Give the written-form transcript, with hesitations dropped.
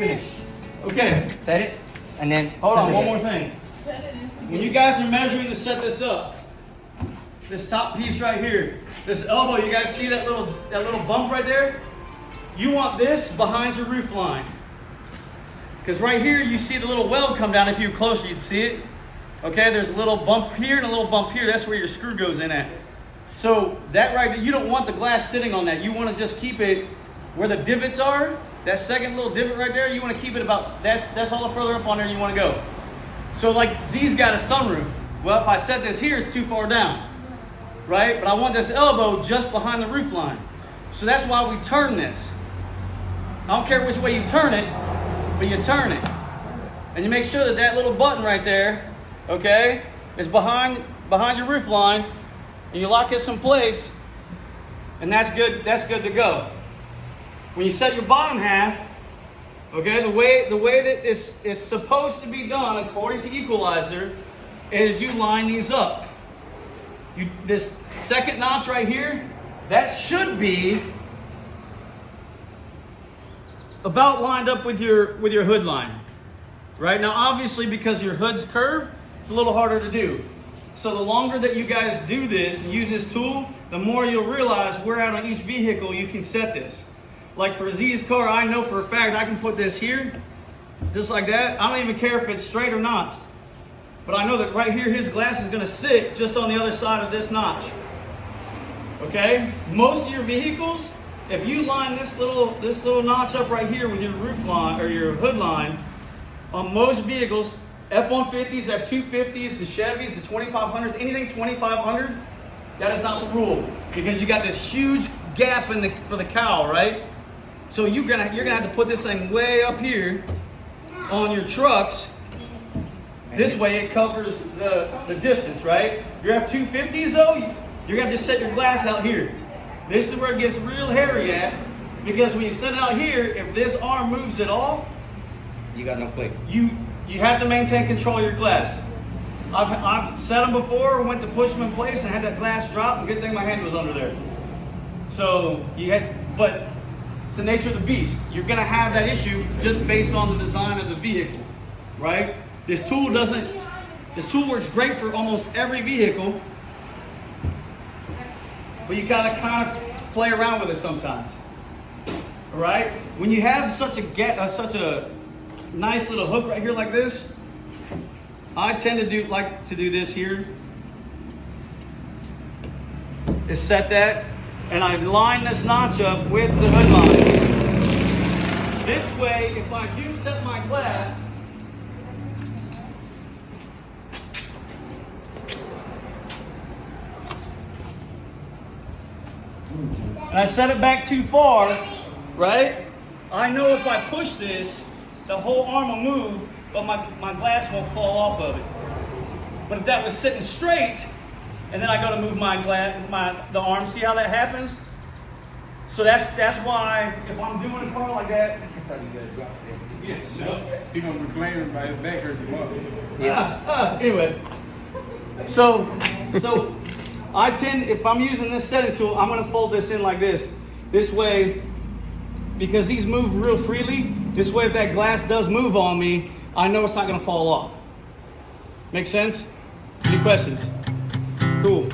finish. Okay. Set it, and then Hold on, one again. more thing. When you guys are measuring to set this up, this top piece right here, this elbow, you guys see that little bump right there? You want this behind your roof line. Because right here, you see the little weld come down. If you were closer, you'd see it. Okay, there's a little bump here and a little bump here. That's where your screw goes in at. So that right there, you don't want the glass sitting on that. You want to just keep it where the divots are. That second little divot right there, you want to keep it about, that's all the further up on there you want to go. So like Z's got a sunroof. Well, if I set this here, it's too far down, right? But I want this elbow just behind the roof line. So that's why we turn this. I don't care which way you turn it, but you turn it. And you make sure that that little button right there, okay, is behind your roof line, and you lock this in place, and that's good to go. When you set your bottom half, okay, the way that it's supposed to be done according to Equalizer is you line these up. This second notch right here, that should be about lined up with your hood line. Right? Now obviously because your hood's curved, it's a little harder to do. So the longer that you guys do this and use this tool, the more you'll realize where out on each vehicle you can set this. Like for Z's car, I know for a fact I can put this here, just like that. I don't even care if it's straight or not. But I know that right here, his glass is gonna sit just on the other side of this notch. Okay? Most of your vehicles, if you line this little notch up right here with your roof line or your hood line, on most vehicles, F-150s, F-250s, the Chevys, the 2500s, anything 2500, that is not the rule because you got this huge gap for the cowl, right? So you're gonna have to put this thing way up here on your trucks. This way it covers the distance, right? Your F-250s though, you're gonna just set your glass out here. This is where it gets real hairy at because when you set it out here, if this arm moves at all, You got no click. you have to maintain control of your glass. I've set them before, went to push them in place and had that glass drop, and good thing my hand was under there. So but it's the nature of the beast. You're gonna have that issue just based on the design of the vehicle, right? This tool works great for almost every vehicle, but you gotta kind of play around with it sometimes. All right? When you have such a nice little hook right here like this, I tend to like to do this here. Is set that, and I line this notch up with the hood line. This way, if I do set my glass, and I set it back too far, right? I know if I push this, the whole arm will move, but my glass won't fall off of it. But if that was sitting straight, and then I go to move the arm, see how that happens? So that's why if I'm doing a car like that, Yes. He gonna reclaim it by his back hurt him up. Yeah. Anyway, so I tend, if I'm using this setting tool, I'm gonna fold this in like this. This way, because these move real freely, this way if that glass does move on me, I know it's not gonna fall off. Make sense? Any questions? Cool.